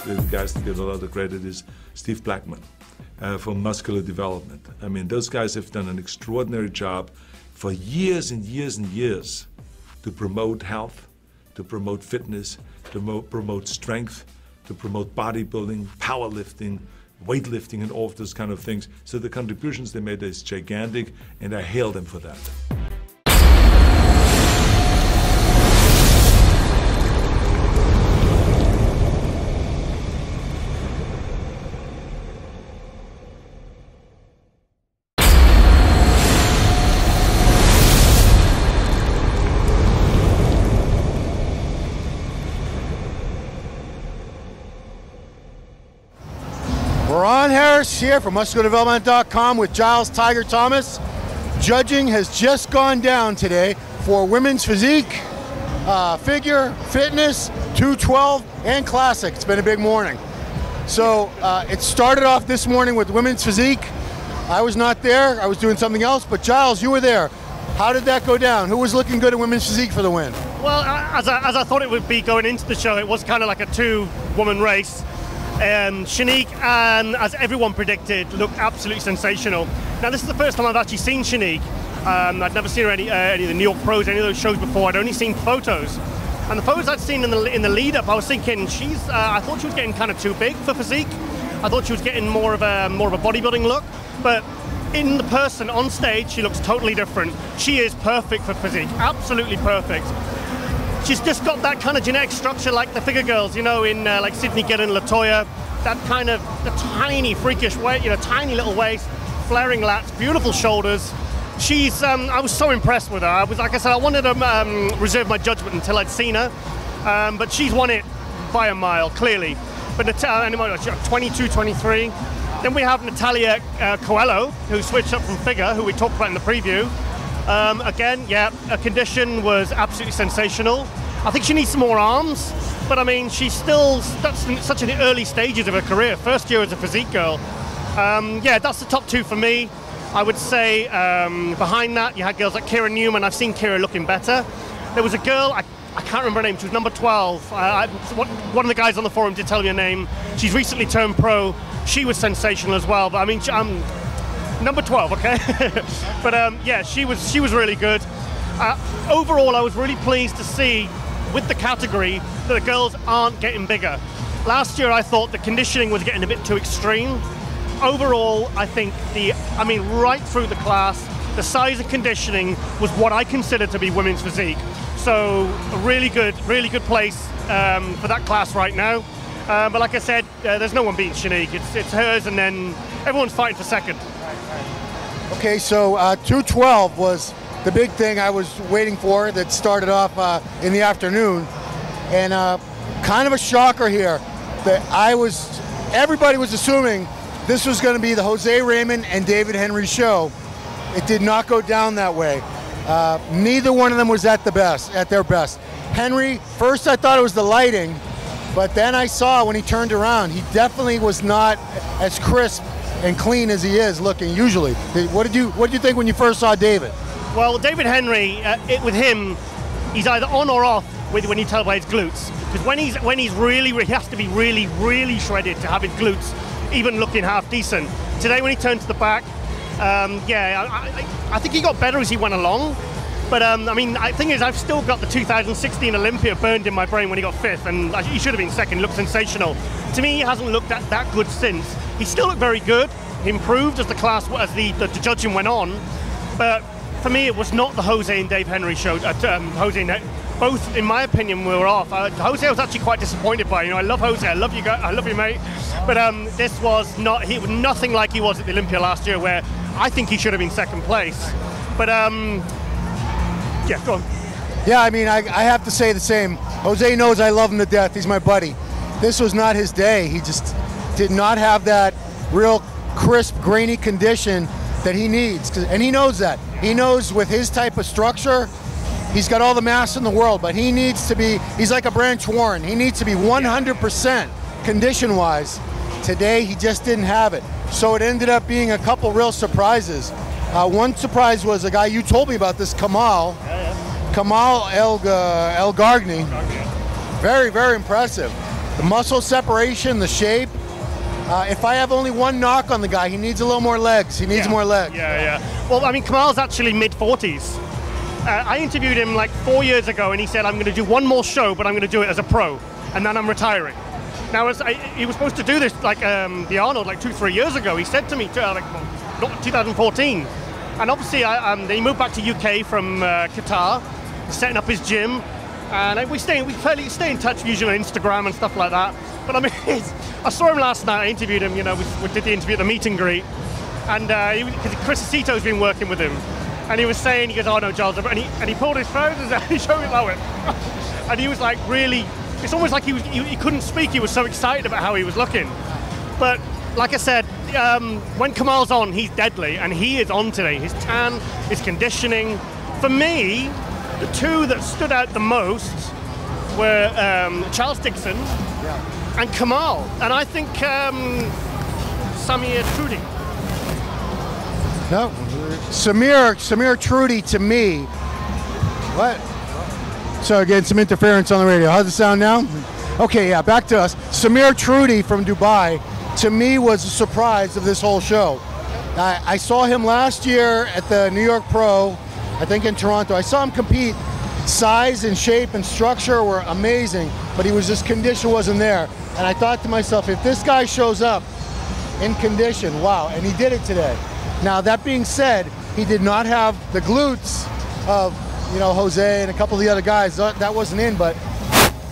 the guys that get a lot of credit is Steve Blackman from Muscular Development. I mean, those guys have done an extraordinary job for years and years and years to promote health, to promote fitness, to promote strength, to promote bodybuilding, powerlifting, weightlifting, and all of those kind of things. So the contributions they made is gigantic, and I hail them for that. Ron Harris here from MuscularDevelopment.com with Giles Tiger Thomas. Judging has just gone down today for women's physique, figure, fitness, 212, and classic. It's been a big morning. So it started off this morning with women's physique. I was not there, I was doing something else, but Giles, you were there. How did that go down? Who was looking good at women's physique for the win? Well, as I thought it would be going into the show, it was kind of like a two-woman race. Shanique, and as everyone predicted, looked absolutely sensational. Now, this is the first time I've actually seen Shanique. I'd never seen her any of the New York Pros, any of those shows before. I'd only seen photos. And the photos I'd seen in the lead-up, I was thinking I thought she was getting kind of too big for physique. I thought she was getting more of a bodybuilding look. But in the person on stage, she looks totally different. She is perfect for physique, absolutely perfect. She's just got that kind of genetic structure like the figure girls, you know, in like Sydney Giddens, Latoya, that kind of the tiny, freakish weight, you know, tiny little waist, flaring lats, beautiful shoulders. She's, I was so impressed with her. I was, like I said, I wanted to reserve my judgment until I'd seen her, but she's won it by a mile, clearly. But anyway, 22, 23. Then we have Natalia Coelho, who switched up from figure, who we talked about in the preview. Again, yeah, her condition was absolutely sensational. I think she needs some more arms, but I mean, she's still such in the early stages of her career. First year as a physique girl. Yeah, that's the top two for me. I would say behind that, you had girls like Kira Newman. I've seen Kira looking better. There was a girl, I can't remember her name, she was number 12. One of the guys on the forum did tell me her name. She's recently turned pro. She was sensational as well, but I mean, number 12, okay? But yeah, she was really good. Overall, I was really pleased to see with the category that the girls aren't getting bigger. Last year, I thought the conditioning was getting a bit too extreme. Overall, I think right through the class, the size of conditioning was what I consider to be women's physique. So a really good place for that class right now. But like I said, there's no one beating Shanique. It's hers, and then everyone's fighting for second. Okay, so 212 was the big thing I was waiting for that started off in the afternoon. And kind of a shocker here that everybody was assuming this was going to be the Jose Raymond and David Henry show. It did not go down that way. Neither one of them was at their best. Henry, first I thought it was the lighting, but then I saw when he turned around, he definitely was not as crisp and clean as he is looking usually. What did you think when you first saw David? Well, David Henry, with him, he's either on or off when you tell by his glutes. Because when he's really, he has to be really, really shredded to have his glutes even looking half decent. Today, when he turned to the back, I think he got better as he went along. But I mean, the thing is, I've still got the 2016 Olympia burned in my brain when he got 5th, and he should have been 2nd. He looked sensational. To me, he hasn't looked that good since. He still looked very good. He improved as the judging went on. But for me, it was not the Jose and Dave Henry show. Jose and both, in my opinion, were off. Jose I was actually quite disappointed by. You know, I love Jose. I love you guys. I love you, mate. But this was not. He was nothing like he was at the Olympia last year, where I think he should have been 2nd place. But yeah, go on. Yeah, I mean, I have to say the same. Jose knows I love him to death. He's my buddy. This was not his day. He just did not have that real crisp, grainy condition that he needs. And he knows that. He knows with his type of structure, he's got all the mass in the world, but he needs to be, he's like a Branch Warren. He needs to be 100% condition-wise. Today, he just didn't have it. So it ended up being a couple real surprises. One surprise was a guy you told me about this, Kamal El Gargni. Very, very impressive. The muscle separation, the shape. If I have only one knock on the guy, he needs a little more legs. He needs more legs. Yeah. Well, I mean, Kamal's actually mid-40s. I interviewed him like 4 years ago, and he said, I'm going to do one more show, but I'm going to do it as a pro, and then I'm retiring. Now, he was supposed to do this like the Arnold like 2-3 years ago. He said to me, not 2014. And obviously, he moved back to UK from Qatar, setting up his gym. And we stay in touch usually on Instagram and stuff like that. But I mean, I saw him last night. I interviewed him. You know, we did the interview at the meet and greet, and because Chris Aceto's been working with him, and he was saying, he goes, "Oh no, Giles," and he pulled his trousers out, he showed me that one, and he was like, really, it's almost like he couldn't speak. He was so excited about how he was looking. But like I said, when Kamal's on, he's deadly, and he is on today. His tan, his conditioning. For me, the two that stood out the most were Charles Dixon and Kamal, and I think Samir Trudi. No, Samir Trudi to me. What? So again, some interference on the radio. How's it sound now? Okay, yeah, back to us. Samir Trudi from Dubai, to me, was a surprise of this whole show. I saw him last year at the New York Pro, I think in Toronto. I saw him compete. Size and shape and structure were amazing, but his condition wasn't there. And I thought to myself, if this guy shows up in condition, wow, and he did it today. Now, that being said, he did not have the glutes of, Jose and a couple of the other guys. That wasn't in, but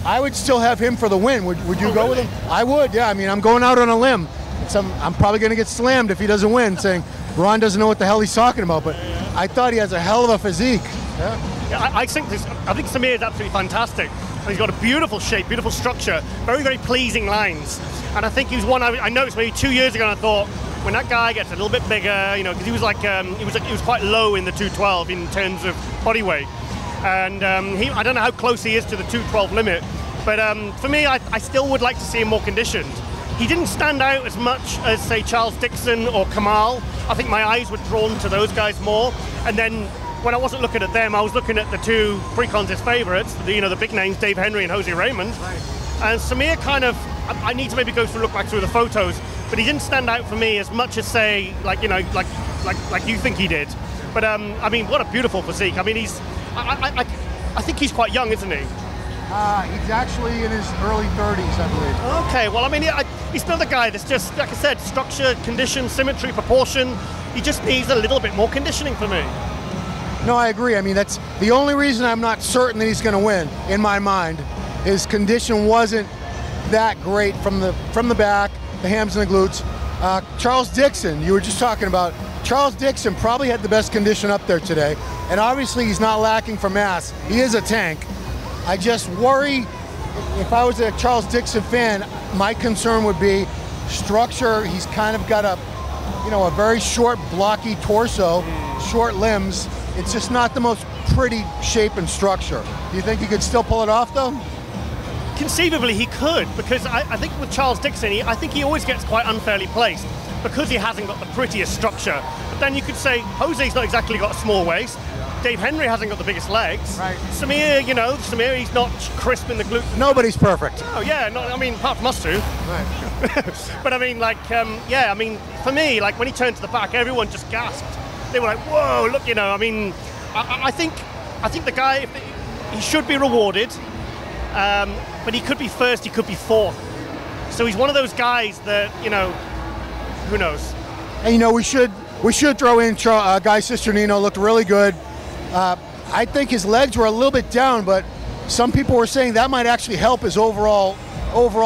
I would still have him for the win. Would you go with him? I would, yeah. I mean, I'm going out on a limb. I'm probably going to get slammed if he doesn't win, saying Ron doesn't know what the hell he's talking about, but I thought he has a hell of a physique. Yeah, I think Samir is absolutely fantastic. And he's got a beautiful shape, beautiful structure, very, very pleasing lines. And I think he was one I noticed maybe 2 years ago, and I thought, when that guy gets a little bit bigger, because he was like he was quite low in the 212 in terms of body weight, and I don't know how close he is to the 212 limit, but for me, I still would like to see him more conditioned. He didn't stand out as much as, say, Charles Dixon or Kamal. I think my eyes were drawn to those guys more, and then when I wasn't looking at them, I was looking at the two pre-contest favorites, the big names, Dave Henry and Jose Raymond. Right. And Samir kind of, I need to maybe look back through the photos, but he didn't stand out for me as much as, say, like you think he did. But I mean, what a beautiful physique. I mean, I think he's quite young, isn't he? He's actually in his early 30s, I believe. Okay, well, I mean, he's another guy that's just, like I said, structure, condition, symmetry, proportion. He just needs a little bit more conditioning for me. No, I agree. I mean, that's the only reason I'm not certain that he's going to win, in my mind. His condition wasn't that great from the back, the hams and the glutes. Charles Dixon, you were just talking about. Charles Dixon probably had the best condition up there today, and obviously he's not lacking for mass. He is a tank. I just worry, if I was a Charles Dixon fan, my concern would be structure. He's kind of got a very short, blocky torso, short limbs. It's just not the most pretty shape and structure. Do you think he could still pull it off, though? Conceivably, he could, because I think with Charles Dixon, I think he always gets quite unfairly placed because he hasn't got the prettiest structure. But then you could say Jose's not exactly got a small waist. Dave Henry hasn't got the biggest legs. Right. Samir, he's not crisp in the glutes. Nobody's perfect. Oh yeah, apart from us two. Right. But I mean, for me, like when he turned to the back, everyone just gasped. They were like, "Whoa, look!" I think the guy, he should be rewarded, but he could be first, he could be fourth. So he's one of those guys that who knows. And we should throw in Guy Cisternino. Looked really good. I think his legs were a little bit down, but some people were saying that might actually help his overall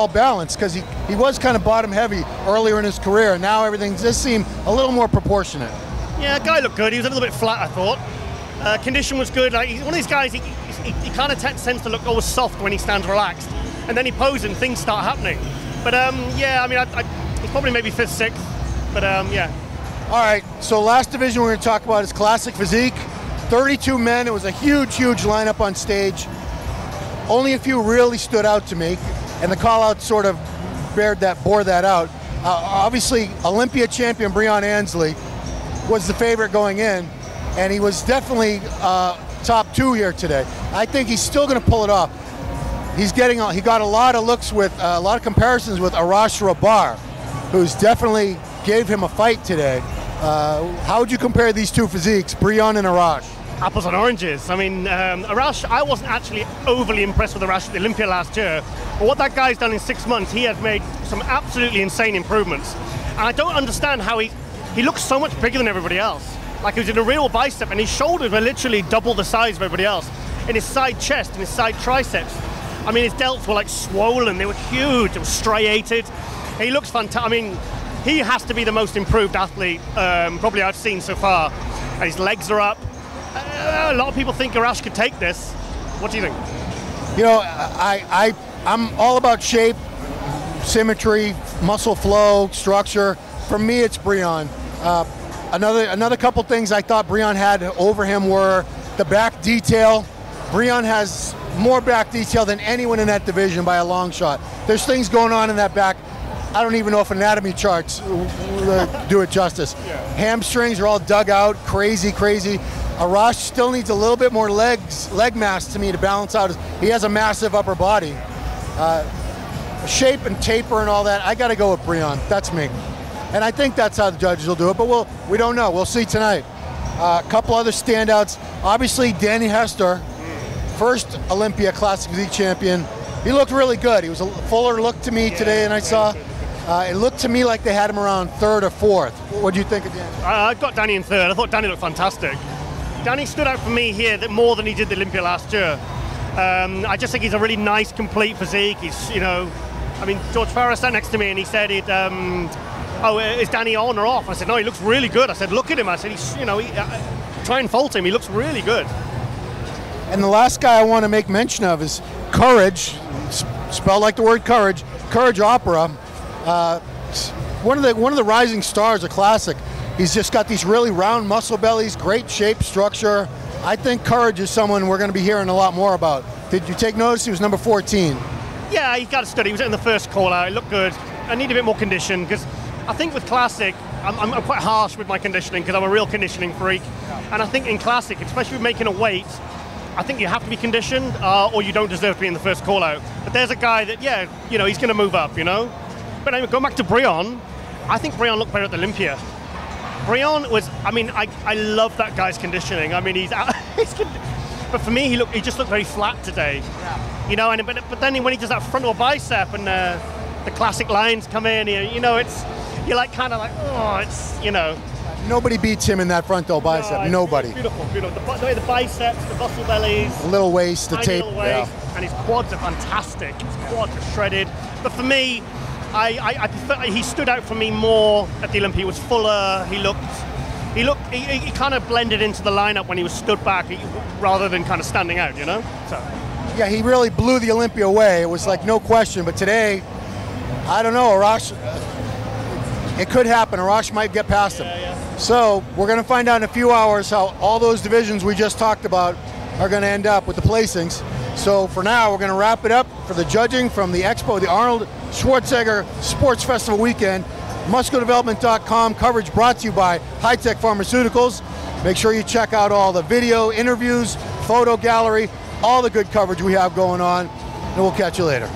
balance, because he was kind of bottom heavy earlier in his career, and now everything just seemed a little more proportionate. Yeah, Guy looked good. He was a little bit flat, I thought. Condition was good. Like, he's one of these guys, he kind of tends to look always soft when he stands relaxed, and then he poses and things start happening. But he's probably maybe 5th, 6th, but yeah. All right, so last division we're going to talk about is Classic Physique. 32 men. It was a huge lineup on stage. Only a few really stood out to me, and the call-out sort of bore that out. Obviously, Olympia champion Breon Ansley was the favorite going in, and he was definitely top 2 here today. I think he's still going to pull it off. he got a lot of looks with a lot of comparisons with Arash Rabar, who's definitely gave him a fight today. How would you compare these two physiques, Breon and Arash? Apples and oranges. I mean, Arash, I wasn't actually overly impressed with Arash at the Olympia last year, but what that guy's done in 6 months, he has made some absolutely insane improvements. And I don't understand how he looks so much bigger than everybody else. Like he was in a real bicep, and his shoulders were literally double the size of everybody else. In his side chest and his side triceps, I mean, his delts were like swollen, they were huge, they were striated. He looks fantastic. I mean, he has to be the most improved athlete probably I've seen so far. And his legs are up. A lot of people think Arash could take this. What do you think? You know, I'm all about shape, symmetry, muscle flow, structure. For me, it's Breon. Another couple things I thought Breon had over him were the back detail. Breon has more back detail than anyone in that division by a long shot. There's things going on in that back. I don't even know if anatomy charts do it justice. Yeah. Hamstrings are all dug out, crazy. Arash still needs a little bit more leg mass to me to balance out. He has a massive upper body. Shape and taper and all that, I got to go with Breon. That's me. And I think that's how the judges will do it, but we don't know. We'll see tonight. A couple other standouts. Obviously, Danny Hester, first Olympia Classic Physique champion. He looked really good. He was a fuller look to me today, and I saw. It looked to me like they had him around third or fourth. What do you think of Danny? I got Danny in third. I thought Danny looked fantastic. Danny stood out for me here more than he did the Olympia last year. I just think he's a really nice, complete physique. He's, you know, I mean, George Farah sat next to me and he said, "Oh, is Danny on or off?" I said, "No, he looks really good." I said, "Look at him." I said, "He's, you know, try and fault him. He looks really good." And the last guy I want to make mention of is Courage, spelled like the word courage. Courage Opera. One of the rising stars of Classic. He's just got these really round muscle bellies, great shape, structure. I think Courage is someone we're going to be hearing a lot more about. Did you take notice? He was number 14. Yeah, he got a study. He was in the first call out. It looked good. I need a bit more condition because I think with Classic, I'm quite harsh with my conditioning because I'm a real conditioning freak. Yeah. And I think in Classic, especially with making a weight, I think you have to be conditioned or you don't deserve to be in the first call out. But there's a guy that, yeah, you know, he's going to move up, you know. But anyway, going back to Breon, I think Breon looked better at the Olympia. Breon was, I mean, I love that guy's conditioning. I mean, but for me, he just looked very flat today. Yeah. You know, but then when he does that frontal bicep and the classic lines come in, you know, you're like kind of like, oh, it's, you know. Nobody beats him in that frontal bicep. No, Nobody. Beautiful. The way the biceps, the muscle bellies, the little waist, the tape, and his quads are fantastic. His quads are shredded. But for me, I prefer, he stood out for me more at the Olympia. He was fuller. He kind of blended into the lineup when he was stood back, rather than kind of standing out. You know. So. Yeah, he really blew the Olympia away. It was like no question. But today, I don't know, Arash. It could happen. Arash might get past him. Yeah. So we're going to find out in a few hours how all those divisions we just talked about are going to end up with the placings. So for now, we're going to wrap it up for the judging from the Expo, the Arnold Schwarzenegger Sports Festival weekend. MuscularDevelopment.com coverage brought to you by High Tech Pharmaceuticals. Make sure you check out all the video, interviews, photo gallery, all the good coverage we have going on, and we'll catch you later.